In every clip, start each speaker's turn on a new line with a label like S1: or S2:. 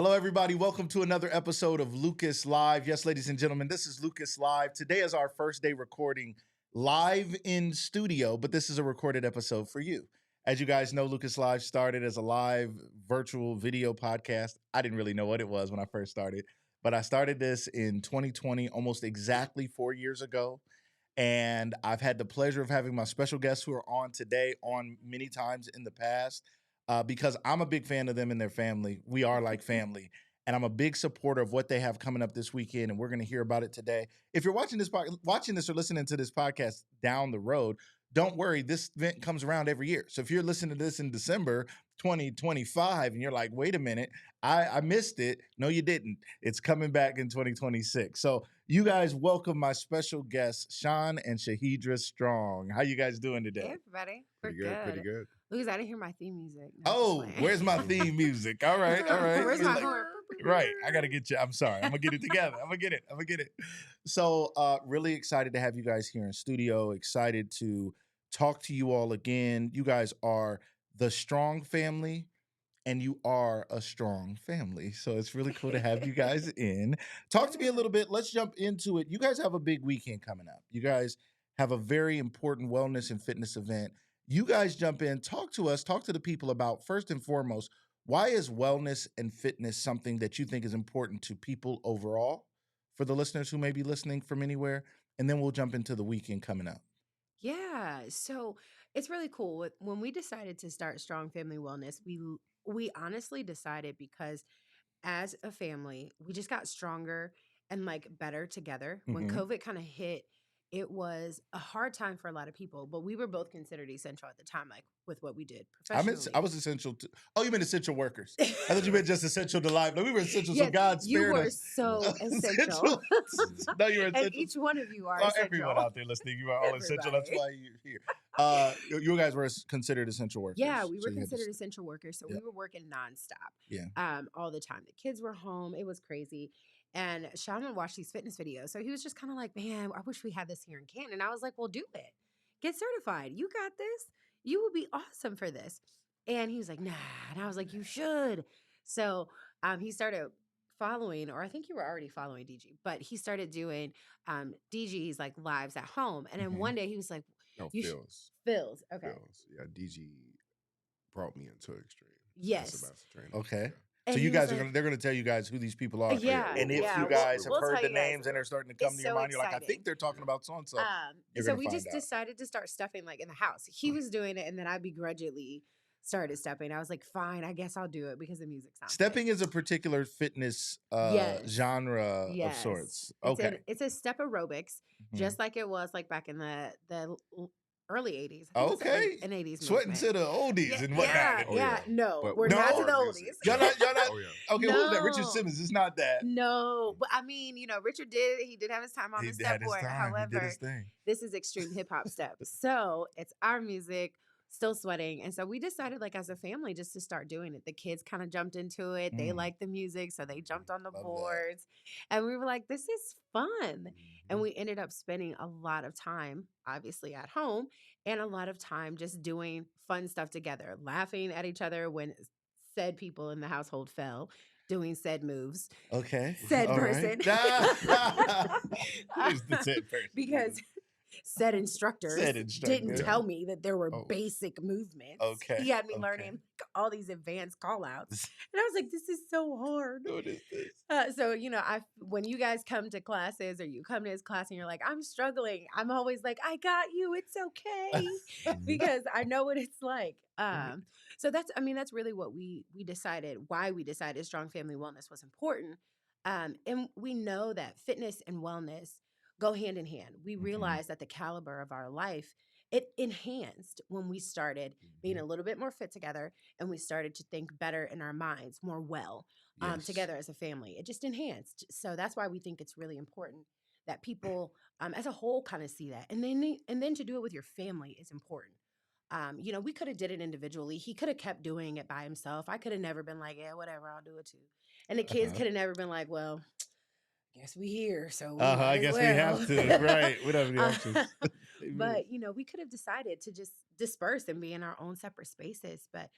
S1: Hello, everybody. Welcome to another episode of Lucas Live. Yes, ladies and gentlemen, this is Lucas Live. Today is our first day recording live in studio, but this is a recorded episode for you. As you guys know, Lucas Live started as a live virtual video podcast. I didn't really know what it was when I first started, but I started this in 2020, almost exactly 4 years ago. And I've had the pleasure of having my special guests who are on today on many times in the past because I'm a big fan of them and their family. We are like family. And I'm a big supporter of what they have coming up this weekend, and we're going to hear about it today. If you're watching this or listening to this podcast down the road, don't worry. This event comes around every year. So if you're listening to this in December 2025 and you're like, wait a minute, I missed it. No, you didn't. It's coming back in 2026. So you guys welcome my special guests, Sean and Shaheedrea Strong. How you guys doing today?
S2: Hey, everybody. We're
S3: Pretty good, pretty good.
S2: Lucas, I didn't hear my theme music. No,
S1: Oh, where's my theme music? All right, all right.
S2: Where's
S1: You're
S2: my
S1: like,
S2: horn?
S1: right, I gotta get you. I'm sorry. I'm gonna get it together. I'm gonna get it. So really excited to have you guys here in studio. Excited to talk to you all again. You guys are the Strong family, and you are a strong family. So it's really cool to have you guys in. Talk to me a little bit. Let's jump into it. You guys have a big weekend coming up. You guys have a very important wellness and fitness event. You guys jump in, talk to us, talk to the people about, first and foremost, why is wellness and fitness something that you think is important to people overall for the listeners who may be listening from anywhere? And then we'll jump into the weekend coming up.
S2: Yeah, so it's really cool. When we decided to start Strong Family Wellness, we honestly decided because as a family, we just got stronger and like better together. When
S1: Mhm.
S2: COVID kind of hit, it was a hard time for a lot of people, but we were both considered essential at the time, like with what we did professionally.
S1: I was essential to. Oh, you meant essential workers? I thought you meant just essential to life. No, we were essential, so
S2: Yes,
S1: God
S2: you
S1: spared
S2: were
S1: us.
S2: so essential.
S1: No, you were
S2: And
S1: essential.
S2: each one of you are
S1: Well,
S2: essential.
S1: everyone out there listening, you are all essential. That's
S2: Everybody.
S1: why you're here. You guys were considered essential workers.
S2: Yeah, we
S1: so
S2: were
S1: you had to
S2: considered essential workers, so
S1: yeah.
S2: we were working nonstop,
S1: Yeah.
S2: all the time. The kids were home; it was crazy. And Sean would watch these fitness videos, so he was just kind of like, "Man, I wish we had this here in Canton." And I was like, "Well, do it. Get certified. You got this. You will be awesome for this." And he was like, "Nah," and I was like, "You should." So he started following, or I think you were already following DG, but he started doing DG's like lives at home. And then one day he was like,
S3: No,
S2: "You
S3: Phil's.
S2: Phil's, okay,
S3: Phil's. Yeah, DG brought me into extreme.
S2: yes."
S3: That's about training.
S1: Okay.
S2: And
S1: So
S2: he
S1: you
S2: was
S1: guys
S2: like,
S1: they're gonna tell you guys who these people are.
S2: yeah,
S1: And if
S2: yeah.
S1: you guys have
S2: we'll
S1: heard
S2: tell
S1: the
S2: you guys.
S1: names and they're starting to come
S2: It's
S1: to your
S2: so
S1: mind, you're like, I
S2: exciting.
S1: think they're talking about so and so. You're
S2: So
S1: gonna
S2: we
S1: find
S2: just
S1: out.
S2: decided to start stepping like in the house. He was doing it, and then I begrudgingly started stepping. I was like, fine, I guess I'll do it because the music sounds
S1: Stepping
S2: good.
S1: is a particular fitness
S2: Yes.
S1: genre of
S2: Yes.
S1: sorts.
S2: It's
S1: Okay.
S2: it's a step aerobics,
S1: Mhm.
S2: just like it was like back in the early 80s. I think it's
S1: Okay.
S2: an 80s
S1: Sweating
S2: movement.
S1: to the oldies
S2: Yeah,
S1: and whatnot.
S2: yeah,
S3: Oh,
S2: yeah.
S3: yeah.
S2: No,
S3: But
S2: we're
S1: no
S2: not to the
S3: hard music.
S2: oldies.
S1: Y'all not.
S3: Oh, yeah.
S1: Okay, who was that? Richard
S2: No.
S1: Simmons. It's not that.
S2: No, but I mean, Richard he did have his time on
S1: He
S2: the
S1: had
S2: step
S1: his
S2: board.
S1: time. He did
S2: However,
S1: his thing.
S2: this is extreme hip hop step. So it's our music, still sweating. And so we decided, like, as a family, just to start doing it. The kids kind of jumped into it. They
S1: Mm.
S2: liked the music. So they jumped on the
S1: Love that.
S2: boards. And we were like, this is fun. And
S3: Mhm.
S2: we ended up spending a lot of time, obviously, at home and a lot of time just doing fun stuff together, laughing at each other when said people in the household fell, doing said moves.
S1: Okay.
S2: Said
S1: All
S2: person.
S1: Who's the said person?
S2: Because said instructors
S1: Said instructor.
S2: didn't tell me that there were
S1: Oh.
S2: basic movements.
S1: Okay,
S2: He had me
S1: okay.
S2: learning all these advanced call outs. And I was like, this is so hard.
S1: What is this?
S2: So, when you guys come to classes or you come to his class and you're like, I'm struggling, I'm always like, I got you. It's okay. Because I know what it's like. So that's really what we decided, why we decided Strong Family Wellness was important. And we know that fitness and wellness go hand in hand. We
S1: Mhm.
S2: realized that the caliber of our life, it enhanced when we started being a little bit more fit together and we started to think better in our minds, more well
S1: Yes.
S2: together as a family. It just enhanced. So that's why we think it's really important that people as a whole kind of see that. And then to do it with your family is important. We could have did it individually. He could have kept doing it by himself. I could have never been like, yeah, whatever, I'll do it too. And the kids
S1: Uh-huh.
S2: could have never been like, well, guess we here, so we
S1: I
S2: might as
S1: guess we
S2: well.
S1: have to. Right. We don't have any
S2: Uh,
S1: options. Amen.
S2: but we could have decided to just disperse and be in our own separate spaces. But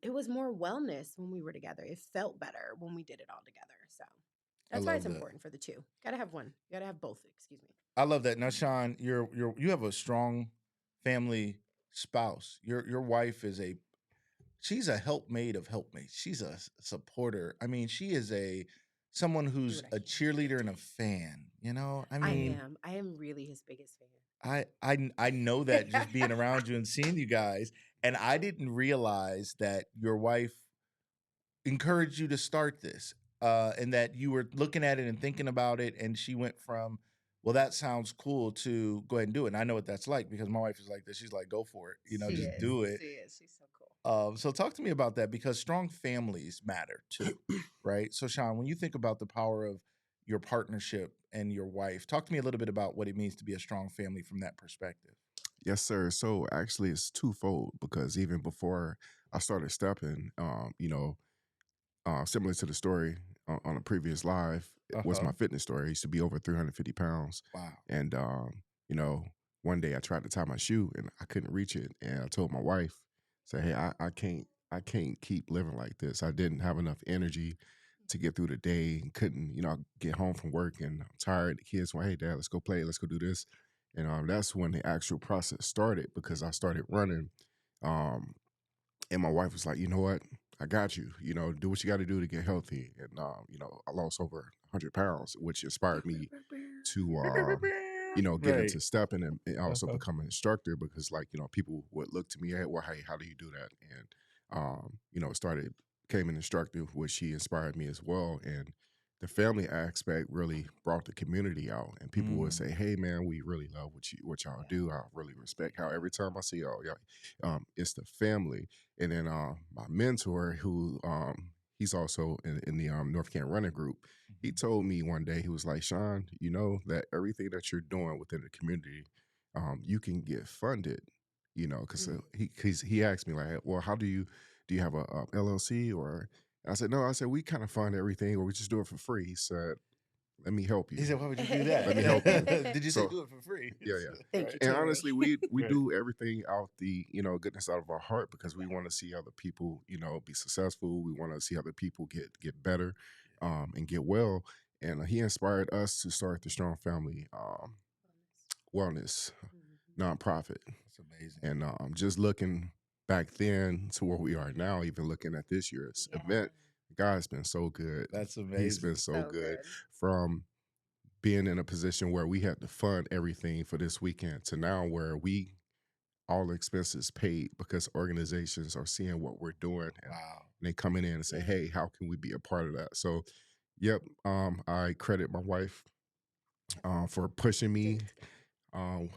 S2: it was more wellness when we were together. It felt better when we did it all together. So
S1: I
S2: that's why it's
S1: love that.
S2: important for the two. Gotta have one. Gotta have both. Excuse me.
S1: I love that. Now, Sean, you have a strong family spouse. Your wife is she's a helpmate of helpmates. She's a supporter. I mean, she is someone
S2: Do
S1: who's
S2: what I
S1: a
S2: can.
S1: cheerleader and a fan. I
S2: I
S1: mean,
S2: am. I am really his biggest
S1: I know that
S2: fan.
S1: just being around you and seeing you guys, and I didn't realize that your wife encouraged you to start this, and that you were looking at it and thinking about it, and she went from, well, that sounds cool, to go ahead and do it. And I know what that's like because my wife is like this. She's like, go for it,
S2: She
S1: just
S2: is.
S1: do it.
S2: She is. She's so cool.
S1: So talk to me about that because strong families matter too, right? So Sean, when you think about the power of your partnership and your wife, talk to me a little bit about what it means to be a strong family from that perspective.
S3: Yes, sir. So actually, it's twofold because even before I started stepping, similar to the story on a previous live, it
S1: Uh
S3: was
S1: huh.
S3: my fitness story. I used to be over 350 pounds.
S1: Wow.
S3: And, you know, one day I tried to tie my shoe and I couldn't reach it. And I told my wife, say, hey, I can't keep living like this. I didn't have enough energy to get through the day and couldn't, get home from work and I'm tired. The kids went, hey, dad, let's go play. Let's go do this. And that's when the actual process started because I started running. Um, and my wife was like, you know what? I got you. Do what you got to do to get healthy. And, I lost over 100 pounds, which inspired me to, get
S1: Right.
S3: into stepping and also
S1: Uh-huh.
S3: become an instructor because, like, people would look to me, hey, well, hey, how do you do that? And, became an instructor, which she inspired me as well. And the family aspect really brought the community out. And people would say,
S1: Mm,
S3: hey, man, we really love what y'all
S2: Yeah.
S3: do. I really respect how every time I see y'all, it's the family. And then my mentor, who he's also in the North Carolina running group, he
S1: mhm.
S3: told me one day, he was like, Sean, you know that everything that you're doing within the community, you can get funded, because
S2: Mm.
S3: he asked me like, well, how do you have a LLC or? And I said, no, I said, we kind of fund everything or we just do it for free. He said, let me help
S1: He
S3: you.
S1: said, "Why would you do that?"
S3: Let me help you.
S1: Did you say
S3: So
S1: do it for free?
S3: yeah, yeah.
S2: Thank
S1: Right.
S2: you,
S3: And
S2: Terry.
S3: honestly, we
S1: Right.
S3: do everything out the goodness out of our heart because we want to see other people be successful. We want to see other people get better, and get well. And he inspired us to start the Strong Family Wellness
S2: Mhm.
S3: nonprofit.
S1: That's amazing.
S3: And just looking back then to where we are now, even looking at this year's
S2: Yeah.
S3: event, God's been so good.
S1: That's
S3: He's been
S1: amazing.
S3: so
S2: So
S3: good
S2: good.
S3: from being in a position where we had to fund everything for this weekend to now where we all expenses paid because organizations are seeing what we're doing and
S1: Wow.
S3: they coming in and say,
S2: Yeah.
S3: hey, how can we be a part of that? So yep, I credit my wife for pushing me
S2: Thank you.
S3: um,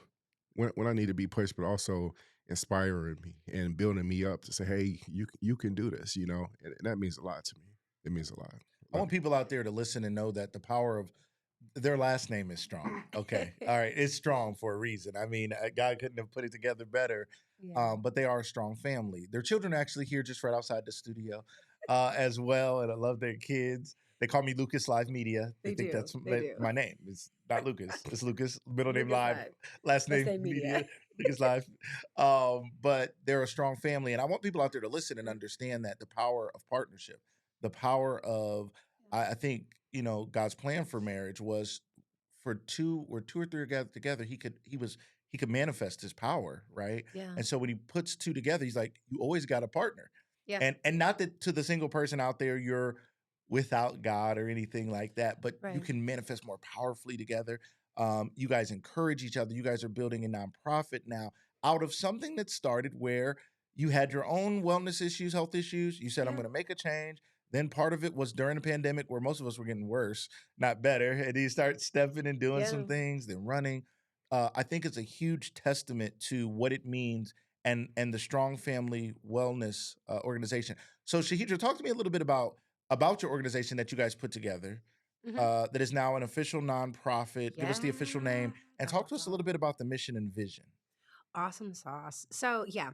S3: when I need to be pushed, but also inspiring me and building me up to say, hey, you can do this, and that means a lot to me. It means a lot.
S1: I
S3: Love
S1: want people out there to listen and know that the power of their last name is Strong. Okay. All right. It's strong for a reason. I mean, God couldn't have put it together better.
S2: Yeah.
S1: But they are a strong family. Their children are actually here just right outside the studio as well. And I love their kids. They call me Lucas Live Media. They
S2: They
S1: think
S2: do.
S1: that's
S2: They do.
S1: my name. It's not Lucas. It's Lucas, middle name
S2: Lucas
S1: Live,
S2: Live.
S1: last
S2: Let's
S1: name
S2: say media.
S1: Media, Lucas Live. But they're a strong family. And I want people out there to listen and understand that the power of partnership, the power of, I think, God's plan for marriage was for two or three together, he could manifest his power, right?
S2: Yeah.
S1: And so when he puts two together, he's like, you always got a partner.
S2: Yeah.
S1: And not that to the single person out there, you're without God or anything like that, but you
S2: Right.
S1: can manifest more powerfully together. You guys encourage each other. You guys are building a nonprofit now out of something that started where you had your own wellness issues, health issues. You said, I'm
S2: Yeah.
S1: going to make a change. Then part of it was during the pandemic where most of us were getting worse, not better. And you start stepping and doing
S2: Yeah.
S1: some things, then running. I think it's a huge testament to what it means and the Strong Family Wellness organization. So Shaheedrea, talk to me a little bit about your organization that you guys put together.
S2: Hmm.
S1: That is now an official nonprofit. Give us the official
S2: Yeah.
S1: name and
S2: Dum,
S1: talk
S2: dum,
S1: to us a little bit
S2: dum.
S1: about the mission and vision.
S2: Awesome sauce. So yeah,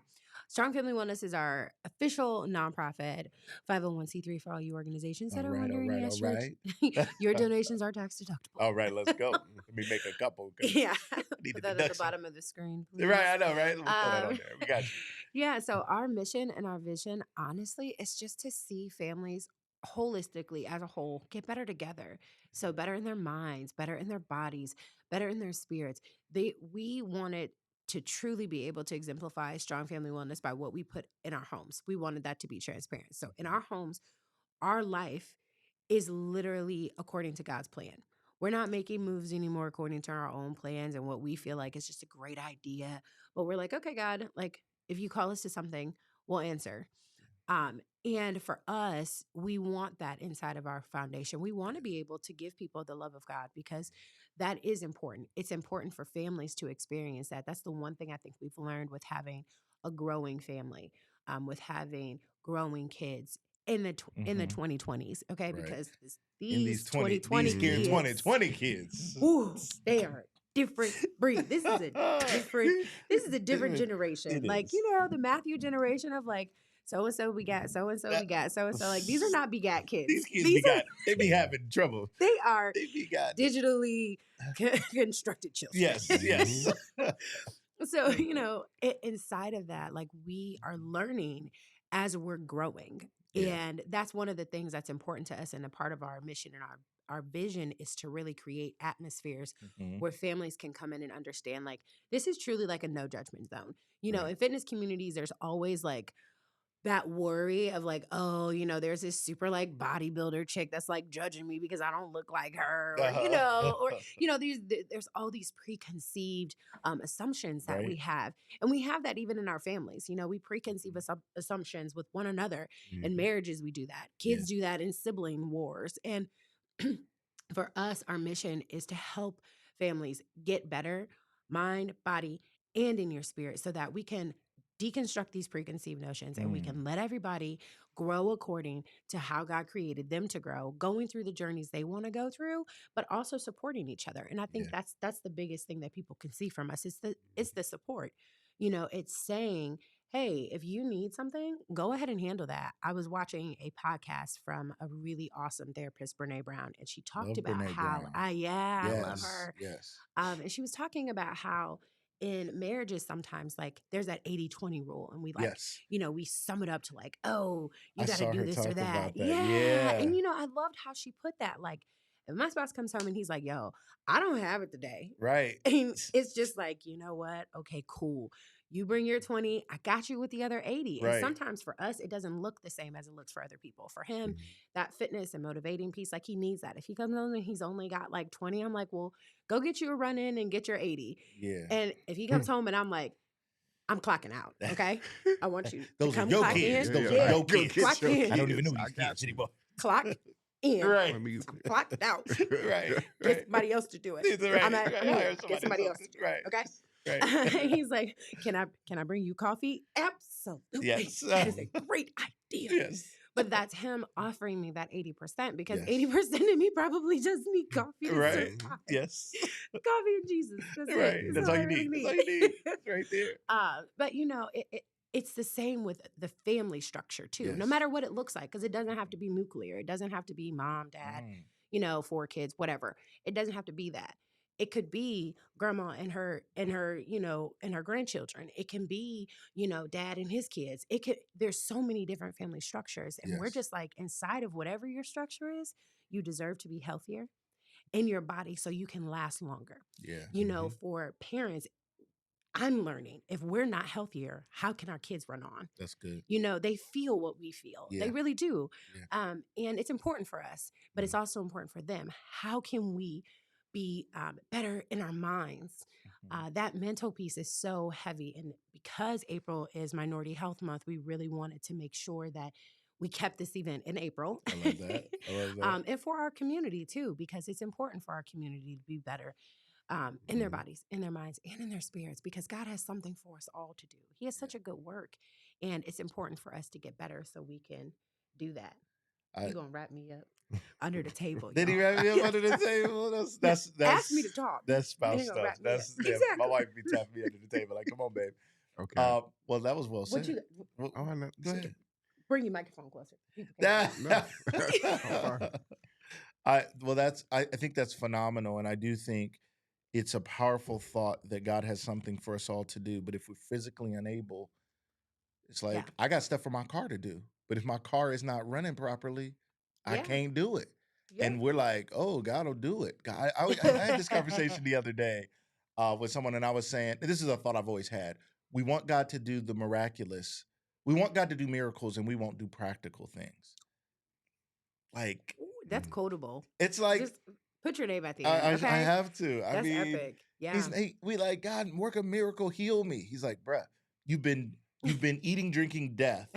S2: Strong Family Wellness is our official nonprofit 501c3 for all you organizations that
S1: All
S2: are
S1: right, all
S2: wondering.
S1: right,
S2: Yes,
S1: all right.
S2: your donations are tax deductible.
S1: All right, let's go. Let me make a couple. 'Cause
S2: Yeah,
S1: I need a
S2: put that at the
S1: deduction.
S2: bottom of the screen, please.
S1: Right, I know, right? Let me throw that on there. We got you.
S2: Yeah, so our mission and our vision, honestly, is just to see families holistically as a whole get better together. So better in their minds, better in their bodies, better in their spirits. We wanted to truly be able to exemplify strong family wellness by what we put in our homes. We wanted that to be transparent. So in our homes, our life is literally according to God's plan. We're not making moves anymore according to our own plans and what we feel like is just a great idea. But we're like, okay, God, like if you call us to something, we'll answer. And for us, we want that inside of our foundation. We want to be able to give people the love of God because that is important. It's important for families to experience that. That's the one thing I think we've learned with having a growing family, with having growing kids in the 2020s, okay?
S1: Right.
S2: Because
S1: In
S2: these
S1: these scared
S2: kids,
S1: 2020 kids.
S2: ooh, they are different breed. This is a different generation.
S1: It
S2: Like,
S1: is.
S2: you know, the Matthew generation of like so and so we got, so and so we got, so and so. Like these are not begat kids.
S1: These kids they be having trouble.
S2: They are
S1: They be got
S2: digitally constructed children.
S1: Yes, yes.
S2: So, you know, inside of that, like we are learning as we're growing.
S1: Yeah.
S2: And that's one of the things that's important to us. And a part of our mission and our vision is to really create atmospheres
S1: Mhm.
S2: where families can come in and understand like this is truly like a no judgment zone. You know,
S1: Right.
S2: in fitness communities, there's always like that worry of like, oh, you know, there's this super like bodybuilder chick that's like judging me because I don't look like her, or you know, there's all these preconceived assumptions that we
S1: Right.
S2: have, and we have that even in our families. You know, we preconceive assumptions with one another. In marriages, we do that. Kids do that in sibling wars, and for us, our mission is to help families get better, mind, body, and in your spirit, so that we can deconstruct these preconceived notions and we can let everybody grow according to how God created them to grow, going through the journeys they want to go through, but also supporting each other. And I think that's the biggest thing that people can see from us. It's the support. You know, it's saying, hey, if you need something, go ahead and handle that. I was watching a podcast from a really awesome therapist, Brene Brown, and she talked
S1: Love
S2: about
S1: Brene
S2: how,
S1: Brown.
S2: I love her.
S1: Yes.
S2: And she was talking about how in marriages, sometimes like there's that 80-20 rule. And we like,
S1: Yes.
S2: you know, we sum it up to like, oh, you
S1: I
S2: got to
S1: saw
S2: do
S1: her
S2: this
S1: talk
S2: or that.
S1: about that.
S2: Yeah.
S1: Yeah.
S2: And, you know, I loved how she put that. Like, if my spouse comes home and he's like, yo, I don't have it today.
S1: Right.
S2: And it's just like, you know what? Okay, cool. You bring your 20, I got you with the other 80.
S1: Right.
S2: And sometimes for us, it doesn't look the same as it looks for other people. For him, that fitness and motivating piece, like he needs that. If he comes home and he's only got like 20, I'm like, well, go get you a run in and get your 80.
S1: Yeah.
S2: And if he comes home and I'm like, I'm clocking out, okay? I want you
S1: Those
S2: to
S1: are
S2: come
S1: your
S2: clock
S1: kids.
S2: in.
S1: Those
S2: Yeah.
S1: are your kids.
S2: Clock in.
S1: I don't even know
S3: I
S1: these
S3: got
S1: kids
S3: you.
S1: anymore.
S2: Clock in.
S1: Right.
S2: Clocked out.
S1: Right.
S2: Get somebody else to do it.
S1: Right.
S2: I'm
S1: Hire
S2: here. Get somebody else to do it.
S1: Right.
S2: Okay.
S1: Right.
S2: He's like, can I bring you coffee? Absolutely.
S1: Yes.
S2: That is a great idea.
S1: Yes.
S2: But that's him offering me that 80% because
S1: Yes.
S2: 80% of me probably just need coffee to
S1: Right.
S2: survive.
S1: Yes.
S2: Coffee and Jesus. That's
S1: Right.
S2: it.
S1: That's all you need. That's all you need. That's right there.
S2: But you know, it's the same with the family structure too. No
S1: Yes.
S2: matter what it looks like, because it doesn't have to be nuclear. It doesn't have to be mom, dad, you know, 4 kids, whatever. It doesn't have to be that. It could be grandma and her, you know, and her grandchildren. It can be, you know, dad and his kids. There's so many different family structures. And we're
S1: Yes.
S2: just like inside of whatever your structure is, you deserve to be healthier in your body so you can last longer.
S1: Yeah.
S2: You know, for parents, I'm learning if we're not healthier, how can our kids run on?
S1: That's good.
S2: You know, they feel what we feel.
S1: Yeah.
S2: They really do.
S1: Yeah.
S2: And it's important for us, but it's also important for them. How can we be better in our minds? That mental piece is so heavy. And because April is Minority Health Month, we really wanted to make sure that we kept this event in April.
S1: I love that. I love that.
S2: And for our community too, because it's important for our community to be better. In their bodies, in their minds, and in their spirits, because God has something for us all to do. He has such a good work, and it's important for us to get better so we can do that. You gonna wrap me up? under the table.
S1: Did he
S2: y'all.
S1: wrap me up
S2: Yeah.
S1: under the table? That's
S2: Ask me to talk.
S1: That's spouse
S2: Ain't gonna
S1: stuff.
S2: wrap me up.
S1: That's my
S2: Exactly.
S1: wife be tapping me under the table like, come on, babe.
S3: Okay.
S1: Well, that was well
S2: What
S1: said.
S2: you
S1: Well,
S3: Oh, I know.
S1: go ahead.
S2: bring your microphone closer? People can't hear
S3: No. I'm fine.
S1: I think that's phenomenal, and I do think it's a powerful thought that God has something for us all to do. But if we're physically unable, it's like
S2: Yeah.
S1: I got stuff for my car to do, but if my car is not running properly, I
S2: Yeah.
S1: can't do it.
S2: Yeah.
S1: And we're like, oh, God will do it. I had this conversation the other day with someone, and I was saying, this is a thought I've always had. We want God to do the miraculous. We want God to do miracles, and we won't do practical things. Like,
S2: Ooh, that's quotable.
S1: it's like,
S2: Just put your name at the
S1: I
S2: end. Okay.
S1: have to. I
S2: That's
S1: mean,
S2: epic. Yeah.
S1: we like, God, work a miracle, heal me. He's like, bruh, you've been eating, drinking death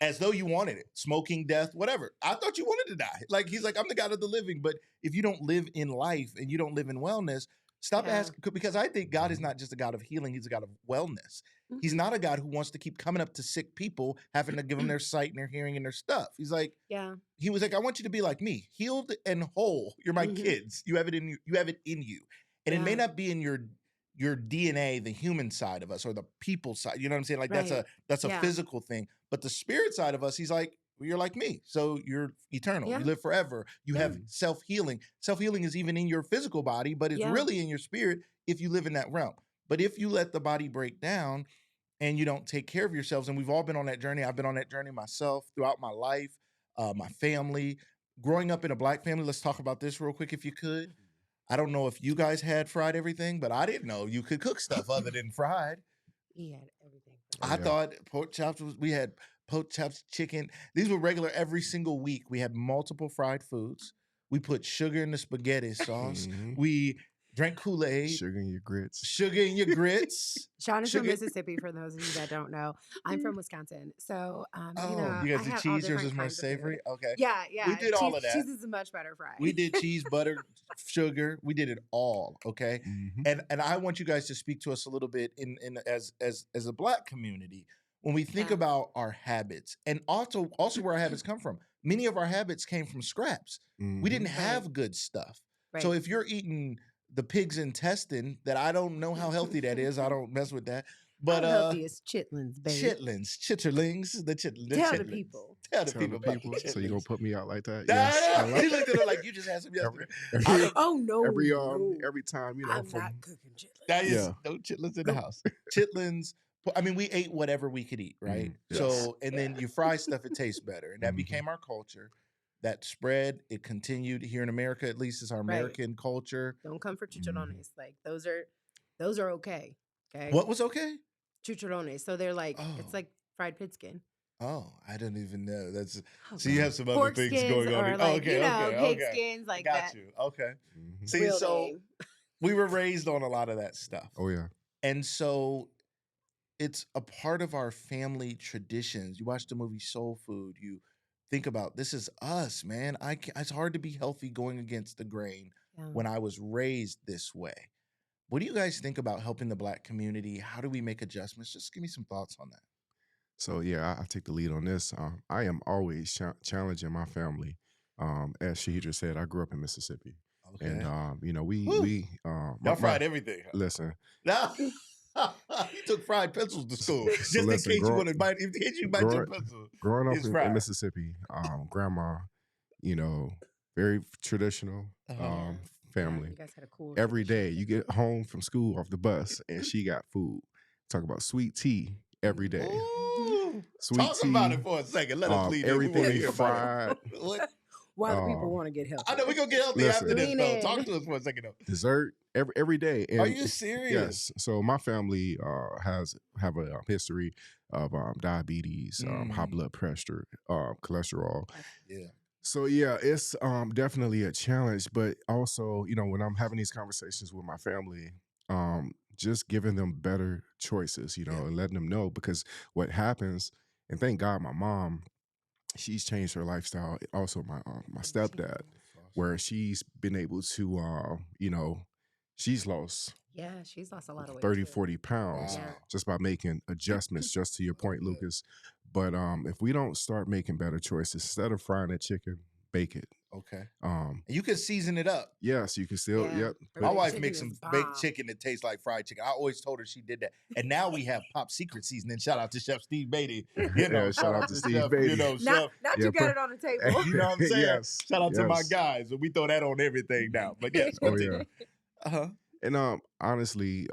S1: as though you wanted it, smoking death, whatever. I thought you wanted to die. Like, he's like, I'm the God of the living. But if you don't live in life and you don't live in wellness, stop
S2: Yeah.
S1: asking, because I think God is not just a God of healing, he's a God of wellness. He's
S2: Mhm.
S1: not a God who wants to keep coming up to sick people, having to give them their sight and their hearing and their stuff. He's like,
S2: Yeah.
S1: he was like, I want you to be like me, healed and whole. You're my
S2: Mhm.
S1: kids. You have it in you. You have it in you, and it may
S2: Yeah.
S1: not be in your DNA, the human side of us, or the people side. You know what I'm saying? Like that's
S2: Right.
S1: a
S2: Yeah.
S1: physical thing. But the spirit side of us, he's like, well, you're like me, so you're eternal.
S2: Yeah.
S1: You live forever. You
S2: Yeah.
S1: have self healing. Self healing is even in your physical body, but it's
S2: Yeah.
S1: really in your spirit if you live in that realm. But if you let the body break down and you don't take care of yourselves, and we've all been on that journey. I've been on that journey myself throughout my life, my family, growing up in a Black family. Let's talk about this real quick, if you could. I don't know if you guys had fried everything, but I didn't know you could cook stuff other than fried.
S2: He had everything.
S3: Oh,
S1: I
S3: yeah.
S1: thought pork chops we had pork chops, chicken. These were regular every single week. We had multiple fried foods. We put sugar in the spaghetti sauce.
S3: Mhm.
S1: We drank Kool-Aid,
S3: Sugar in your grits.
S1: sugar in your grits.
S2: Sean is from
S1: Sugar-
S2: Mississippi, for those of you that don't know. I'm from Wisconsin. So,
S1: Oh,
S2: you know,
S1: you
S2: I
S1: guys did
S2: had all
S1: cheese? Yours
S2: different
S1: is more
S2: kinds of food.
S1: savory? Okay.
S2: Yeah, yeah.
S1: did all of that.
S2: Cheese is much better fried.
S1: We did cheese, butter, sugar. We did it all. Okay.
S3: Mhm.
S1: And I want you guys to speak to us a little bit in as a Black community when we think
S2: Yeah.
S1: about our habits, and also where our habits come from. Many of our habits came from scraps. We didn't
S3: Mhm.
S1: have good stuff.
S2: Right.
S1: So if you're eating the pig's intestine, that I don't know how healthy that is. I don't mess with that. But
S2: How healthy is chitlins, baby?
S1: chitterlings, the
S2: Tell the
S1: chitlins.
S2: people.
S1: Tell the
S3: Tell
S1: people
S3: the
S1: about the
S3: people. So you gonna
S1: chitlins.
S3: put me out like that?
S1: Nah,
S3: Yes. I
S1: he
S3: like
S1: looked at her like, you just had some
S3: every,
S1: yesterday.
S3: every,
S2: Oh no, no.
S3: every time, you know,
S2: I'm
S3: from
S2: not cooking chitlins.
S1: That is
S3: Yeah.
S1: no chitlins in
S2: Go.
S1: the house. Chitlins. I mean, we ate whatever we could eat, right?
S3: Yes.
S1: So, and then you fry stuff, it tastes better. And that
S3: Mhm.
S1: became our culture. That spread, it continued here in America, at least it's our
S2: Right.
S1: American culture.
S2: Don't come for chicharrones. Like those are okay. Okay.
S1: What was okay?
S2: Chicharrones. So they're like it's
S1: Oh.
S2: like fried pig skin.
S1: Oh, I didn't even know. That's
S2: Oh,
S1: so you
S2: God.
S1: have some other
S2: Pork
S1: things
S2: skins
S1: going on.
S2: or
S1: here.
S2: like,
S1: okay,
S2: you know,
S1: okay,
S2: pig
S1: okay.
S2: skins like
S1: Got
S2: that.
S1: you. Okay.
S3: Mhm.
S1: See,
S2: Real
S1: so
S2: name.
S1: we were raised on a lot of that stuff.
S3: Oh yeah.
S1: And so it's a part of our family traditions. You watch the movie Soul Food, you think about this is us, man. It's hard to be healthy going against the grain
S2: Yeah.
S1: when I was raised this way. What do you guys think about helping the Black community? How do we make adjustments? Just give me some thoughts on that.
S3: So yeah, I take the lead on this. I am always challenging my family. As Shaheedrea said, I grew up in Mississippi,
S1: Okay.
S3: and you know,
S1: Woo.
S3: we
S1: Y'all fried everything. Huh?
S3: listen.
S1: Now, you took fried pencils to school just in
S3: listen,
S1: case you
S3: grow-
S1: want to bite. In case you bite your
S3: growing-
S1: pencil,
S3: Growing up
S1: it's
S3: in
S1: fried.
S3: Mississippi, grandma, you know, very traditional
S1: Uh-huh.
S3: family.
S2: You guys had a cool
S3: Every day
S2: tradition.
S3: you get home from school off the bus and she got food. Talk about sweet tea every day.
S1: Ooh.
S3: Sweet
S1: Talk
S3: tea.
S1: about it for a second. Let us lead in. We wanna
S3: Everything
S1: hear about
S3: fried.
S1: it. What?
S2: Why do people
S3: Um,
S2: want to get healthy?
S1: I know we're gonna get healthy
S3: Listen.
S1: after this
S2: Lean
S1: though.
S2: in.
S1: Talk to us for a second though.
S3: Dessert every day.
S1: Are
S3: And
S1: you serious?
S3: yes. So my family have a history of diabetes, high blood pressure, cholesterol.
S1: Yeah.
S3: So yeah, it's definitely a challenge, but also, you know, when I'm having these conversations with my family, just giving them better choices, you know,
S1: Yeah.
S3: and letting them know, because what happens, and thank God my mom, she's changed her lifestyle. Also my stepdad, where she's been able to, you know, she's lost
S2: Yeah, she's lost a lot of weight.
S3: 30,
S2: too.
S3: 40 pounds
S1: Wow.
S3: just by making adjustments, just to your point,
S1: Okay.
S3: Lucas. But if we don't start making better choices, instead of frying that chicken, bake it.
S1: Okay.
S3: Um,
S1: And you can season it up.
S3: yeah, so you can still,
S2: Yeah.
S3: yep.
S2: Her
S1: My
S2: baked
S1: wife
S2: chicken
S1: makes
S2: is
S1: some
S2: bomb.
S1: baked chicken that tastes like fried chicken. I always told her she did that. And now we have Pop Secret seasoning. Shout out to Chef Steve Beatty. You know,
S3: Yeah,
S1: shout out to
S3: Steve
S1: Chef,
S3: Beatty.
S1: you know,
S2: Not
S1: Chef.
S2: you got it on the table.
S1: You know what I'm saying?
S3: Yes,
S1: Shout out to my
S3: yes.
S1: guys. We throw that on everything now. But yes,
S3: Oh
S1: continue.
S3: yeah.
S1: Uh-huh.
S3: And honestly,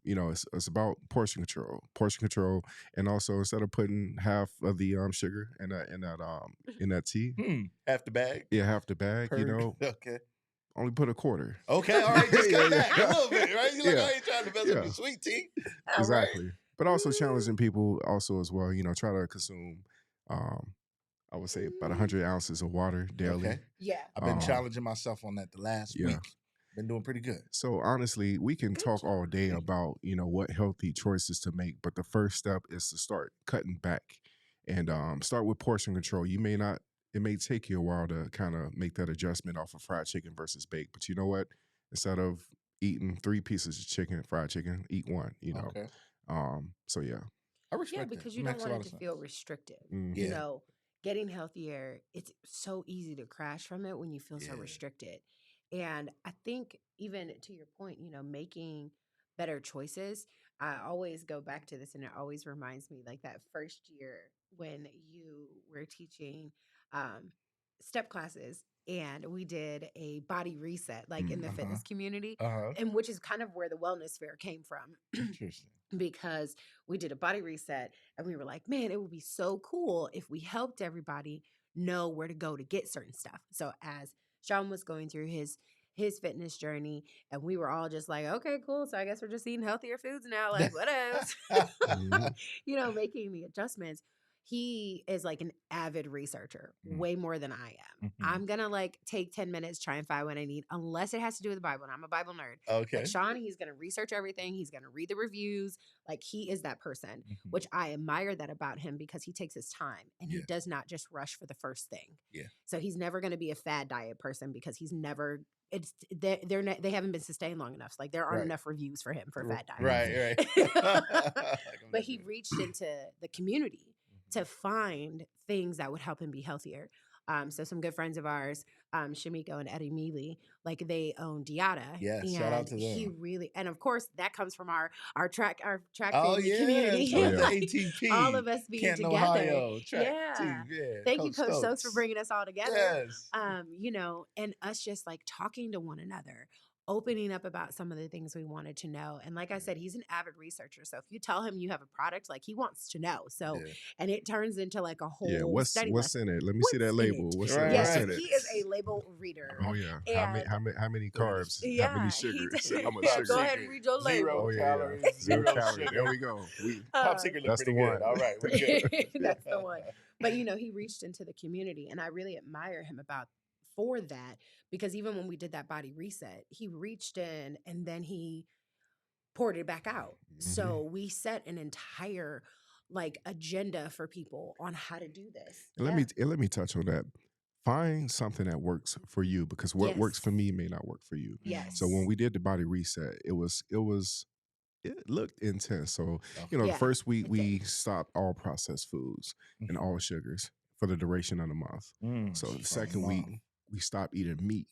S3: you know, it's about portion control, and also instead of putting half of the sugar in that tea,
S1: Half the bag.
S3: yeah, half the bag, you
S1: Per-
S3: know,
S1: Okay.
S3: only put a quarter.
S1: Okay, all right, just
S3: Yeah,
S1: cut
S3: yeah.
S1: back a little bit, right? You're like,
S3: Yeah.
S1: I ain't trying to mess up
S3: Yeah.
S1: your sweet tea.
S3: Exactly. But also challenging people also as well, you know, try to consume I would say about 100 ounces of water daily.
S1: Okay.
S2: Yeah.
S1: I've been
S3: Um,
S1: challenging myself on that the last
S3: yeah.
S1: week. Been doing pretty good.
S3: So honestly, we can
S2: Good
S3: talk all
S2: job.
S3: day about, you know, what healthy choices to make, but the first step is to start cutting back and start with portion control. It may take you a while to kind of make that adjustment off of fried chicken versus baked, but you know what? Instead of eating 3 pieces of fried chicken, eat one, you know.
S1: Okay.
S3: So yeah.
S1: I respect
S2: Yeah,
S1: that.
S2: because
S1: It
S2: you don't
S1: makes a
S2: want
S1: lot
S2: it
S1: of
S2: to
S1: sense.
S2: feel restricted.
S3: Mhm.
S2: You
S1: Yeah.
S2: know, getting healthier, it's so easy to crash from it when you feel so
S1: Yeah.
S2: restricted. And I think even to your point, you know, making better choices, I always go back to this and it always reminds me like that first year when you were teaching step classes and we did a body reset like in the
S1: Uh-huh.
S2: fitness community
S1: Uh-huh.
S2: and which is kind of where the wellness fair came from.
S1: Interesting.
S2: Because we did a body reset and we were like, man, it would be so cool if we helped everybody know where to go to get certain stuff. So as Sean was going through his fitness journey and we were all just like, okay, cool. So I guess we're just eating healthier foods now. Like, what else?
S3: Mhm.
S2: You know, making the adjustments. He is like an avid researcher, way more than I am.
S1: Mhm.
S2: I'm gonna like take 10 minutes, try and find what I need, unless it has to do with the Bible. And I'm a Bible nerd.
S1: Okay.
S2: Like Sean, he's gonna research everything, he's gonna read the reviews. Like he is that person,
S1: Mhm.
S2: which I admire that about him because he takes his time and
S1: Yeah.
S2: he does not just rush for the first thing.
S1: Yeah.
S2: So he's never gonna be a fad diet person because he's never they haven't been sustained long enough. Like there aren't
S1: Right.
S2: enough reviews for him for fad diet.
S1: Right, right.
S2: But he reached into the community to find things that would help him be healthier. So some good friends of ours, Shamiko and Eddie Mealy, like they own Diata.
S1: Yeah,
S2: and
S1: shout out to
S2: he
S1: them.
S2: really, and of course that comes from our track
S1: Oh
S2: family
S1: yeah,
S2: community.
S1: shout out to
S2: Like,
S1: ATP.
S2: all of us being
S1: Canton,
S2: together.
S1: Ohio, track
S2: Yeah.
S1: team. Yeah.
S2: Thank you, Coach Stokes, for bringing us all together.
S1: Yes.
S2: You know, and us just like talking to one another, opening up about some of the things we wanted to know. And like I said, he's an avid researcher. So if you tell him you have a product, like he wants to know. So,
S1: Yeah.
S2: and it turns into like a whole
S3: Yeah, what's
S2: study
S3: what's
S2: lesson.
S3: in it? Let me see
S2: What's
S3: that
S2: in
S3: label.
S2: it?
S3: What's
S1: Right,
S2: Yes,
S3: in it?
S2: he is a label reader.
S3: Oh yeah.
S2: And
S3: How many carbs? How
S2: yeah,
S3: many
S2: he
S3: sugars?
S2: does.
S3: How much
S1: Pop
S3: sugar?
S2: Go ahead
S1: Secret.
S2: and read your
S1: Zero
S2: label.
S3: Oh yeah,
S1: calories,
S3: yeah.
S1: zero
S3: calories.
S1: sugar.
S3: There we go.
S1: Pop Secret look
S3: That's the
S1: pretty good.
S3: one.
S1: All right, we're good.
S2: That's the one. But you know, he reached into the community and I really admire him for that because even when we did that body reset, he reached in and then he poured it back out. So we set an entire like agenda for people on how to do this.
S3: And let me touch on that. Find something that works for you because what works for
S2: Yes.
S3: me may not work for you.
S2: Yes.
S3: So when we did the body reset, it looked intense. So, you know,
S2: Yeah,
S3: the first week
S2: it
S3: we stopped all processed foods and all sugars for the duration of the month. So the second week we stopped eating meat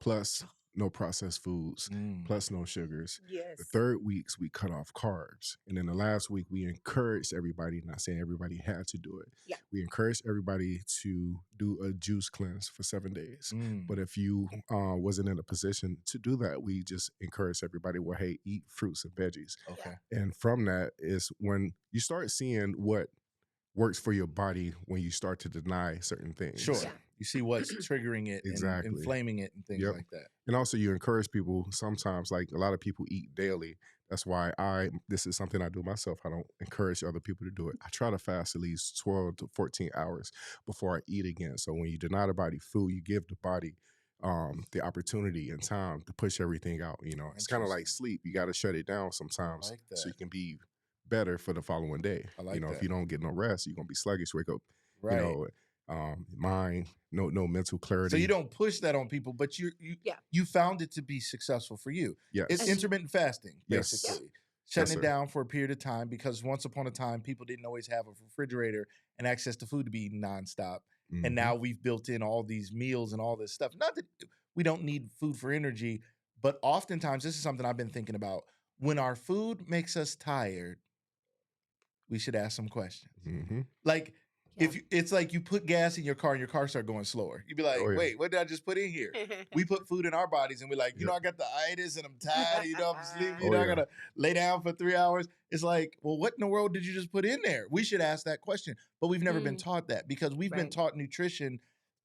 S3: plus no processed foods plus no sugars.
S2: Yes.
S3: The third weeks we cut off carbs. And then the last week we encouraged everybody, not saying everybody had to do it.
S2: Yeah.
S3: We encouraged everybody to do a juice cleanse for 7 days. But if you wasn't in a position to do that, we just encouraged everybody, well, hey, eat fruits and veggies.
S1: Okay.
S3: And from that is when you start seeing what works for your body when you start to deny certain things.
S1: Sure.
S2: Yeah.
S1: You see what's triggering it
S3: Exactly.
S1: and inflaming it and things
S3: Yep.
S1: like that.
S3: And also you encourage people sometimes, like a lot of people eat daily. That's why this is something I do myself. I don't encourage other people to do it. I try to fast at least 12 to 14 hours before I eat again. So when you deny the body food, you give the body the opportunity and time to push everything out. You know, it's kind of like sleep. You got to shut it down sometimes
S1: like that.
S3: so you can be better for the following day.
S1: I like
S3: you know,
S1: that.
S3: if you don't get no rest, you're gonna be sluggish. Wake up,
S1: Right.
S3: you know, mind, no mental clarity.
S1: So you don't push that on people, but you found it to be successful for you.
S3: Yes.
S1: It's intermittent fasting,
S3: Yes.
S1: basically.
S3: Yes,
S1: Shutting
S3: sir.
S1: it down for a period of time because once upon a time, people didn't always have a refrigerator and access to food to be eaten nonstop. And now we've built in all these meals and all this stuff. Not that we don't need food for energy, but oftentimes this is something I've been thinking about. When our food makes us tired, we should ask some questions. Like,
S2: Yeah.
S1: it's like you put gas in your car and your car start going slower. You'd be like,
S3: Oh, yeah.
S1: wait, what did I just put in here? We put food in our bodies and we're like, you know, I got the itis and I'm tired, you know, I'm sleepy, you
S3: Oh,
S1: know, I
S3: yeah.
S1: gotta lay down for 3 hours. It's like, well, what in the world did you just put in there? We should ask that question. But we've never been taught that because we've been
S2: Right.
S1: taught nutrition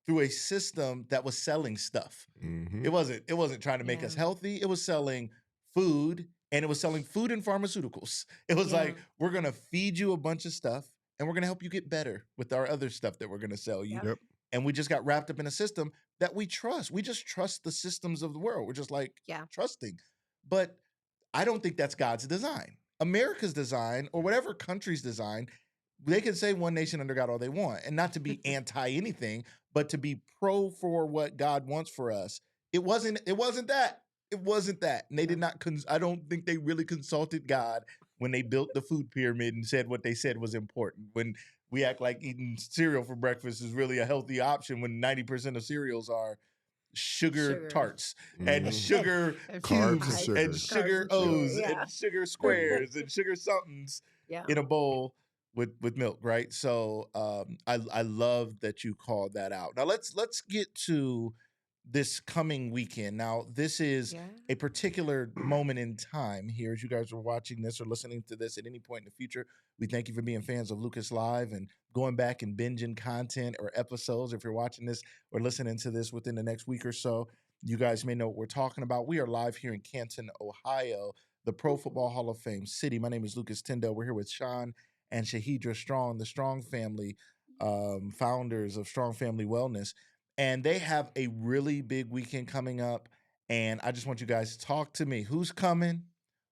S1: through a system that was selling stuff.
S3: Mm-hmm.
S1: It wasn't trying to make us
S2: Yeah.
S1: healthy. It was selling food, and it was selling food and pharmaceuticals. It was like,
S2: Yeah.
S1: we're gonna feed you a bunch of stuff and we're gonna help you get better with our other stuff that we're gonna sell you.
S2: Yep.
S3: Yep.
S1: And we just got wrapped up in a system that we trust. We just trust the systems of the world. We're just like
S2: Yeah.
S1: trusting. But I don't think that's God's design. America's design, or whatever country's design, they can say one nation under God all they want, and not to be anti anything, but to be pro for what God wants for us. It wasn't that. It wasn't that. And they did not I don't think they really consulted God when they built the food pyramid and said what they said was important. When we act like eating cereal for breakfast is really a healthy option when 90% of cereals are sugar tarts and sugar
S2: And
S1: cubes
S3: Carbs and sugar.
S1: and
S2: Carbs
S1: sugar
S2: and sugar,
S1: O's
S2: yeah.
S1: and sugar squares and sugar somethings
S2: Yeah.
S1: in a bowl with milk, right? So I love that you called that out. Now let's get to this coming weekend. Now this is
S2: Yeah.
S1: a particular moment in time here as you guys are watching this or listening to this at any point in the future. We thank you for being fans of Lucas Live and going back and binging content or episodes. If you're watching this or listening to this within the next week or so, you guys may know what we're talking about. We are live here in Canton, Ohio, the Pro Football Hall of Fame city. My name is Lucas Tyndale. We're here with Sean and Shaheedrea Strong, the Strong family, founders of Strong Family Wellness. And they have a really big weekend coming up. And I just want you guys to talk to me. Who's coming?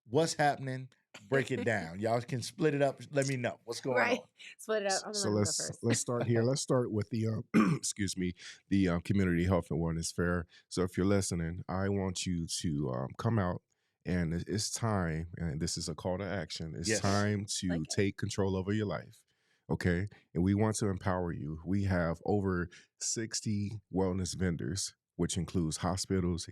S1: What's happening? Break it down. Y'all can split it up. Let me know what's going
S2: Right.
S1: on.
S2: Split it up. I'm gonna
S3: So
S2: let him go first.
S3: let's start here. Let's start with the excuse me, the Community Health and Wellness Fair. So if you're listening, I want you to come out, and it's time. And this is a call to action. It's
S1: Yes.
S3: time to
S2: Like it.
S3: take control over your life. Okay, and we want to empower you. We have over 60 wellness vendors, which includes hospitals,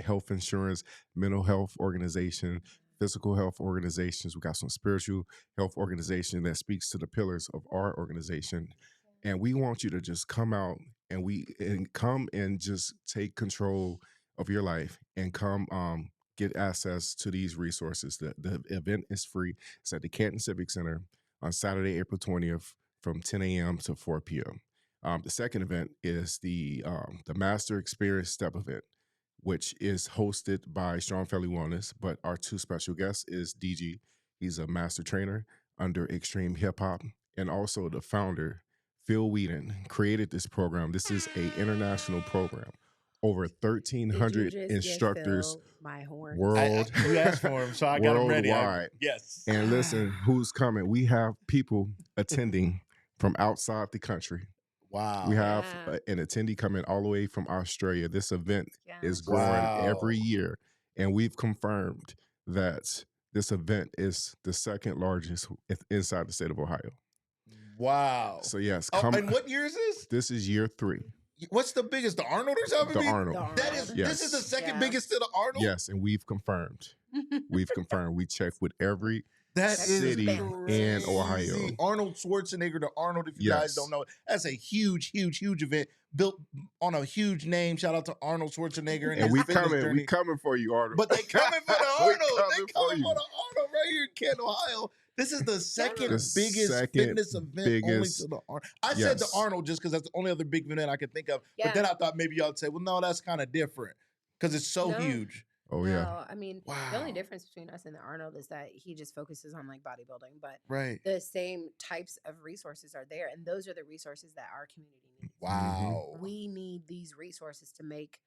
S3: health insurance, mental health organization, physical health organizations. We got some spiritual health organization that speaks to the pillars of our organization. And we want you to just come out and come and just take control of your life and come get access to these resources. The event is free. It's at the Canton Civic Center on Saturday, April 20th from 10 a.m. to 4 p.m. The second event is the Master Experience Step event, which is hosted by Strong Family Wellness. But our two special guests is DG. He's a master trainer under Extreme Hip Hop, and also the founder, Phil Whedon, created this program. This is an international program. Over
S2: Did you
S3: 1,300
S2: just
S3: instructors
S2: give Phil my horn?
S1: You asked for him, so I got him ready.
S3: worldwide.
S1: Yes.
S3: And listen, who's coming? We have people attending from outside the country.
S1: Wow.
S3: We have
S2: Yeah.
S3: an attendee coming all the way from Australia. This event is
S2: Gosh.
S3: growing
S1: Wow.
S3: every year. And we've confirmed that this event is the second largest inside the state of Ohio.
S1: Wow.
S3: So yes,
S1: Oh,
S3: come.
S1: and what year is this?
S3: This is year 3.
S1: What's the biggest? The Arnold or something?
S3: The Arnold.
S1: That is.
S2: Arnold.
S1: This is the
S3: Yes.
S1: second
S2: Yeah.
S1: biggest to the Arnold.
S3: Yes, and we've confirmed. We've confirmed. We checked with every
S1: That is
S3: city in Ohio.
S1: crazy. Arnold Schwarzenegger to Arnold. If you guys
S3: Yes.
S1: don't know, that's a huge event built on a huge name. Shout out to Arnold Schwarzenegger
S3: And
S1: his
S3: we
S1: fitness
S3: coming.
S1: journey.
S3: We coming for you, Arnold.
S1: But they coming for the
S3: We
S1: Arnold. They
S3: coming for
S1: coming
S3: you.
S1: for the Arnold right here in Canton, Ohio. This is the second
S3: The
S1: biggest
S3: second
S1: fitness event only
S3: biggest-
S1: to the Arnold. I said the
S3: Yes.
S1: Arnold just because that's the only other big event I could think of.
S2: Yeah.
S1: But then I thought maybe y'all would say, well, no, that's kind of different because it's so
S2: No.
S1: huge.
S3: Oh
S2: No,
S3: yeah.
S2: I mean, the
S1: Wow.
S2: only difference between us and the Arnold is that he just focuses on like bodybuilding, but
S1: Right.
S2: the same types of resources are there, and those are the resources that our community needs.
S1: Wow.
S2: We need these resources to make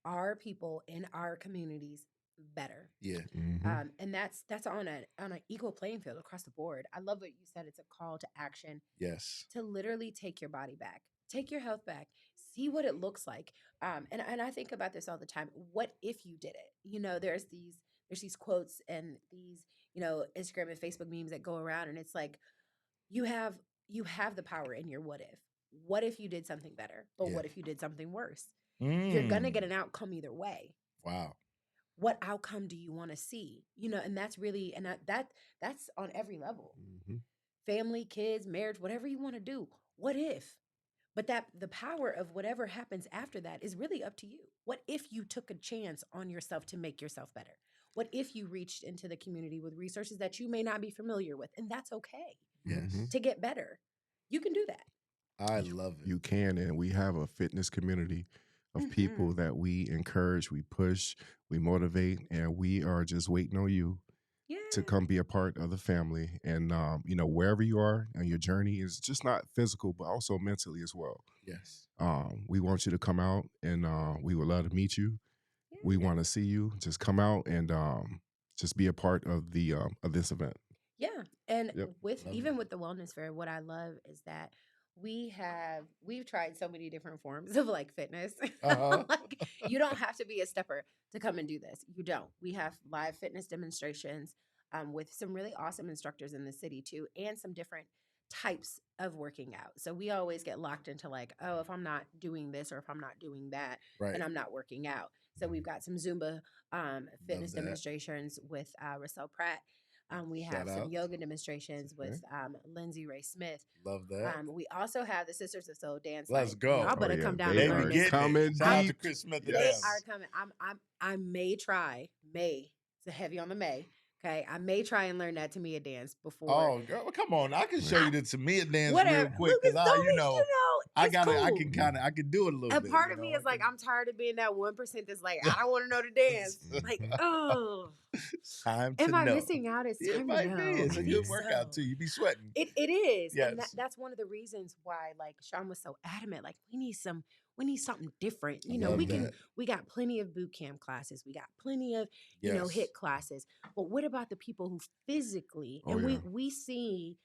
S2: our people in our communities better.
S1: Yeah.
S3: Mhm.
S2: And that's on an equal playing field across the board. I love what you said. It's a call to action
S1: Yes.
S2: to literally take your body back, take your health back, see what it looks like. And I think about this all the time. What if you did it? You know, there's these quotes and these, you know, Instagram and Facebook memes that go around, and it's like you have the power in your what if. what if you did something better? But
S1: Yeah.
S2: what if you did something worse? You're going to get an outcome either way.
S1: Wow.
S2: What outcome do you want to see? And that's really, and that's on every level.
S3: Mhm.
S2: Family, kids, marriage, whatever you want to do. What if? But that the power of whatever happens after that is really up to you. What if you took a chance on yourself to make yourself better? What if you reached into the community with resources that you may not be familiar with? And that's okay.
S1: Yes.
S3: Mhm.
S2: To get better. You can do that.
S1: I love it.
S3: You can, and we have a fitness community of people that we encourage, we push, we motivate, and we are just waiting on you
S2: Yeah.
S3: to come be a part of the family. And wherever you are on your journey is just not physical, but also mentally as well.
S1: Yes.
S3: We want you to come out, and we would love to meet you.
S2: Yeah.
S3: We want to see you. Just come out and just be a part of the of this event.
S2: Yeah. And
S3: Yep.
S2: with
S1: Love
S2: even
S1: it.
S2: with the wellness fair, what I love is that we've tried so many different forms of like fitness.
S1: Uh-huh.
S2: Like you don't have to be a stepper to come and do this. You don't. We have live fitness demonstrations with some really awesome instructors in the city too, and some different types of working out. So we always get locked into like, oh, if I'm not doing this or if I'm not doing that,
S1: Right.
S2: then I'm not working out. So we've got some Zumba fitness
S1: that.
S2: demonstrations with Russell Pratt. We have
S1: Shout
S2: some
S1: out.
S2: yoga demonstrations with Lindsay Ray Smith.
S1: Love that.
S2: We also have the Sisters of Soul dance.
S1: Let's
S2: like,
S1: go.
S2: Y'all better
S3: Oh, yeah,
S2: come down
S3: they
S2: and
S1: They
S2: learn
S1: be
S3: are
S2: this.
S1: getting
S3: coming
S1: it. Shout out to
S3: deep.
S1: Chris Smith.
S2: They
S3: Yes.
S2: are coming. I may try. It's a heavy on the may. Okay, I may try and learn that Tamia dance before.
S1: Oh, girl, come on! I can show you the Tamia dance
S2: Whatever.
S1: real quick because
S2: Lucas,
S1: I
S2: it's
S1: got it. I
S2: cool.
S1: can do it a little
S2: A
S1: bit.
S2: part of me is like, I'm tired of being that 1% that's like, I don't want to know the dance. Like, oh,
S1: time to
S2: am I
S1: know.
S2: missing out? It's
S1: It
S2: time
S1: might
S2: to know.
S1: be. It's
S2: I
S1: a
S2: think
S1: good workout
S2: so.
S1: too. You be sweating.
S2: It is. And
S1: Yes.
S2: that's one of the reasons why like Sean was so adamant. Like we need something different.
S1: I love
S2: we
S1: that.
S2: got plenty of boot camp classes. We got plenty of,
S1: Yes.
S2: HIIT classes. But what about the people who physically,
S3: Oh,
S2: and
S3: yeah.
S2: we see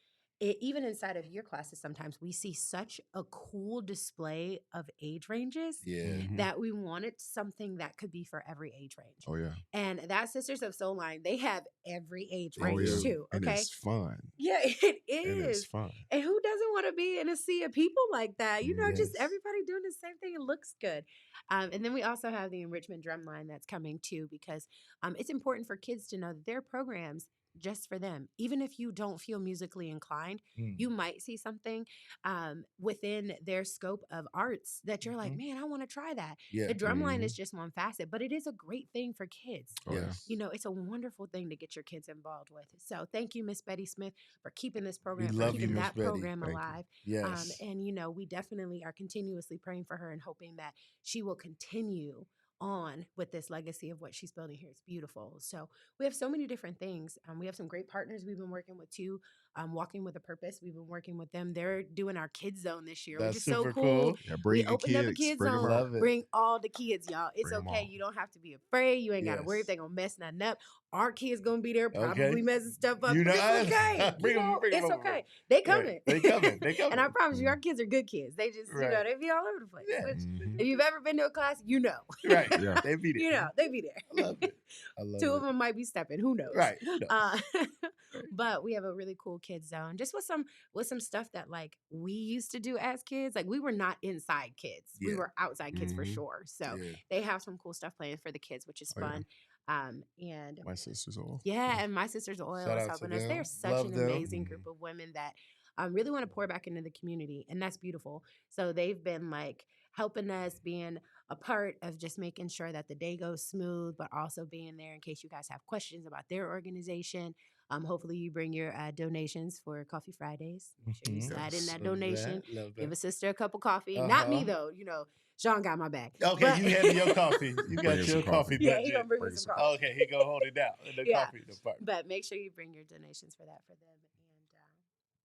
S2: it, even inside of your classes, sometimes we see such a cool display of age ranges
S1: Yeah.
S3: Mhm.
S2: that we wanted something that could be for every age range.
S3: Oh yeah.
S2: And that Sisters of Soul line, they have every age
S1: They
S2: range
S1: do.
S2: too.
S3: And
S2: Okay.
S3: it's fun.
S2: Yeah, it
S3: And
S2: is.
S3: it's fun.
S2: And who doesn't want to be in a sea of people like that? Just
S1: Yes.
S2: everybody doing the same thing. It looks good. And then we also have the enrichment drum line that's coming too, because it's important for kids to know that there are programs just for them. Even if you don't feel musically inclined, you might see something within their scope of arts that you're like, man, I want to try that.
S1: Yeah.
S2: The drum line is just one facet, but it is a great thing for kids.
S3: Oh, yeah.
S1: Yes.
S2: It's a wonderful thing to get your kids involved with. So thank you, Miss Betty Smith, for keeping this program, for
S1: love you,
S2: keeping
S1: Miss
S2: that
S1: Betty.
S2: program
S3: Thank you.
S2: alive.
S1: Yes.
S2: And we definitely are continuously praying for her and hoping that she will continue on with this legacy of what she's building here. It's beautiful. So we have so many different things. We have some great partners we've been working with too. Walking with a Purpose, we've been working with them. They're doing our kids zone this year,
S1: That's
S2: which is so
S1: super
S2: cool.
S3: Yeah, bring
S2: We
S3: your
S2: opened up a
S3: kids.
S2: kids
S3: Bring 'em
S2: zone.
S3: out.
S1: Love it.
S2: Bring all the kids, y'all. It's
S3: Bring 'em
S2: okay.
S3: all.
S2: You don't have to be afraid. You ain't got to worry if
S1: Yes.
S2: they're going to mess nothing up. Our kids going to be there probably
S1: Okay.
S2: messing stuff up.
S1: You know,
S2: But it's okay.
S1: bring 'em
S2: It's
S1: over.
S2: okay. They
S1: Yeah,
S2: coming.
S1: they coming. They coming.
S2: And I promise you, our kids are good kids. They just,
S1: Right.
S2: they be all over the place.
S1: Yeah.
S2: Which,
S3: Mhm.
S2: if you've ever been to a class, you know.
S1: Right.
S3: Yeah.
S1: They be there.
S2: They be there.
S1: I love it. I love
S2: Two
S1: it.
S2: of them might be stepping. Who knows?
S1: Right. Who knows?
S2: But we have a really cool kids zone, just with some stuff that like we used to do as kids. Like we were not inside kids; we
S1: Yeah.
S2: were outside kids for
S3: Mhm.
S2: sure. So
S1: Yeah.
S2: they have some cool stuff planned for the kids, which is
S3: Oh, yeah.
S2: fun. And
S3: My sister's all.
S2: yeah, and my sister's oil
S1: Shout
S2: is
S1: out to
S2: helping us.
S1: them.
S2: They're such
S1: Love
S2: an
S1: them.
S2: amazing group of women that really want to pour back into the community, and that's beautiful. So they've been like helping us, being a part of just making sure that the day goes smooth, but also being there in case you guys have questions about their organization. Hopefully you bring your donations for Coffee Fridays. Make sure you
S1: Mhm.
S2: slide in
S3: Yes.
S2: that
S1: Love
S2: donation.
S1: that. Love
S2: Give
S1: that.
S2: a sister a cup of coffee. Not me
S1: Uh-huh.
S2: though. Sean got my back.
S1: Okay,
S2: But-
S1: you hand me your coffee. You
S3: Bring
S1: got
S3: us
S1: your
S3: some coffee.
S1: coffee
S2: Yeah, he
S1: budget.
S2: gonna bring
S3: Bring
S2: me
S3: us
S2: some
S3: some
S2: coffee.
S1: Okay, he gonna hold it down in the
S2: Yeah.
S1: coffee department.
S2: But make sure you bring your donations for that for them.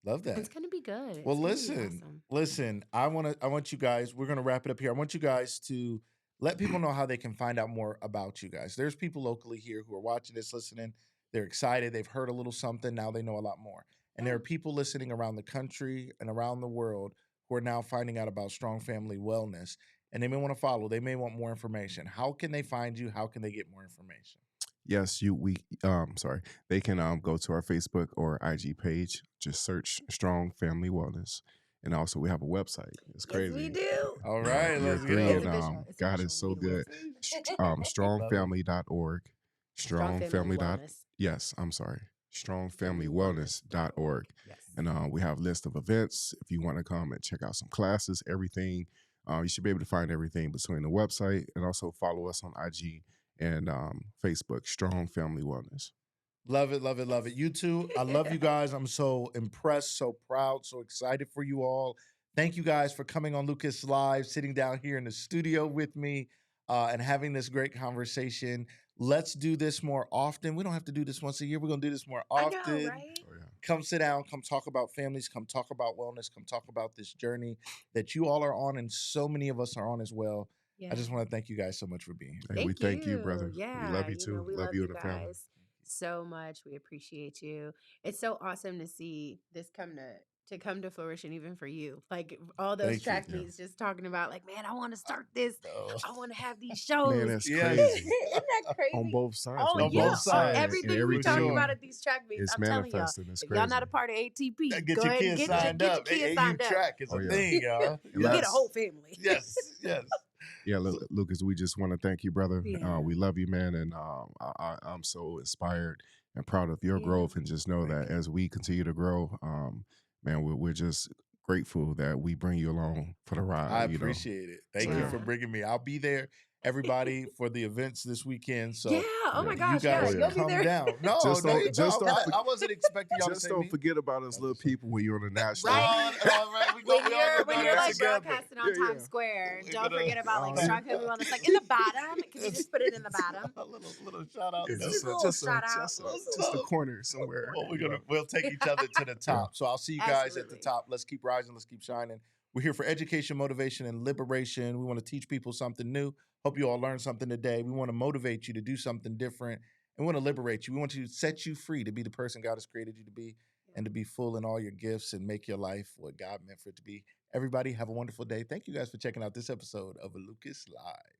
S2: And
S1: Love that.
S2: it's gonna be good.
S1: Well,
S2: It's gonna be
S1: listen,
S2: awesome.
S1: listen. I want you guys. We're gonna wrap it up here. I want you guys to let people know how they can find out more about you guys. There's people locally here who are watching this, listening. They're excited. They've heard a little something. Now they know a lot more. And there are people listening around the country and around the world who are now finding out about Strong Family Wellness, and they may want to follow. They may want more information. How can they find you? How can they get more information?
S3: Yes, they can go to our Facebook or IG page. Just search Strong Family Wellness, And also we have a website. It's
S2: Yes, we
S3: crazy.
S2: do.
S1: All right,
S3: We
S1: let's
S3: agree,
S1: go.
S2: It's
S3: and
S2: official. It's
S3: God
S2: official.
S3: is so
S2: We need a
S3: good.
S2: website.
S3: Strongfamily.org.
S2: Strong Family
S3: Strongfamily.
S2: Wellness.
S3: Yes, I'm sorry.
S2: Family Wellness.
S3: Strongfamilywellness.org.
S2: Yes.
S3: And we have a list of events. If you want to come and check out some classes, everything, you should be able to find everything between the website, and also follow us on IG and Facebook, Strong Family Wellness.
S1: Love it, love it, love it. You too. I love you guys. I'm so impressed, so proud, so excited for you all. Thank you guys for coming on Lucas Live, sitting down here in the studio with me, and having this great conversation. Let's do this more often. We don't have to do this once a year. We're going to do this more
S2: I
S1: often.
S2: know, right?
S3: Oh, yeah.
S1: Come sit down, come talk about families, come talk about wellness, come talk about this journey that you all are on, and so many of us are on as well.
S2: Yeah.
S1: I just want to thank you guys so much for being here.
S3: Hey, we thank you, brother.
S2: Yeah.
S3: We love you too.
S2: We
S3: Love you and the family.
S2: guys so much. We appreciate you. It's so awesome to see this come to fruition, even for you. Like all those
S1: Thank you.
S2: track
S3: Yeah.
S2: meets, just talking about like, man, I want to start this.
S1: No.
S2: I want to have these shows.
S3: Man, that's
S1: Yes.
S3: crazy.
S2: Isn't that crazy?
S3: On both sides.
S2: Oh
S1: On
S2: yeah,
S1: both sides.
S2: everything
S3: And
S2: we talk
S1: everything
S2: about at these track meets.
S3: It's
S2: I'm telling y'all,
S3: manifesting. It's
S2: if
S3: crazy.
S2: y'all not a part of ATP,
S1: Get
S2: go
S1: your
S2: ahead and
S1: kids
S2: get
S1: signed
S2: your
S1: up.
S2: kids
S1: AU
S2: signed up.
S1: track is
S3: Oh,
S1: a
S3: yeah.
S1: thing, y'all.
S3: And
S2: You get a
S3: that's-
S2: whole family.
S1: Yes, yes.
S3: Yeah, Lucas, we just want to thank you, brother.
S2: Yeah.
S3: We love you, man, and I'm so inspired and proud of your
S2: Yeah.
S3: growth. And just know
S1: Thank
S3: that as we continue to grow, man, we're just grateful that we bring you along for the ride.
S1: I appreciate it. Thank
S3: So,
S1: you
S3: yeah.
S1: for bringing me. I'll be there, everybody, for the events this weekend. So
S2: Yeah. Oh my
S3: Yeah.
S2: gosh.
S1: you guys
S3: Oh, yeah.
S2: You'll be
S1: come
S2: there.
S1: down. No,
S3: Just
S1: no,
S3: don't- just
S1: no,
S3: don't
S1: I wasn't expecting y'all to
S3: Just
S1: say
S3: don't
S1: me.
S3: forget about us little people when you're on the national.
S2: Right.
S1: All right, we
S2: When
S1: all
S2: you're
S1: gonna do
S2: like
S1: that together.
S2: broadcasting on
S3: Yeah,
S2: Times
S3: yeah.
S2: Square,
S1: We're
S2: don't
S1: gonna-
S2: forget about like
S3: Oh,
S2: Strong Family Wellness. Like in the bottom. Can you just put it in the bottom?
S1: a little shout out.
S3: Yeah,
S2: Just
S3: just
S2: a little shout out.
S3: just a corner somewhere.
S1: Well,
S3: you know.
S1: we'll take each other to the top. So I'll see you guys at the
S2: Absolutely.
S1: top. Let's keep rising. Let's keep shining. We're here for education, motivation, and liberation. We want to teach people something new. Hope you all learned something today. We want to motivate you to do something different, and we want to liberate you. We want to set you free to be the person God has created you to be, and to be full in all your gifts and make your life what God meant for it to be. Everybody, have a wonderful day. Thank you guys for checking out this episode of Lucas Live.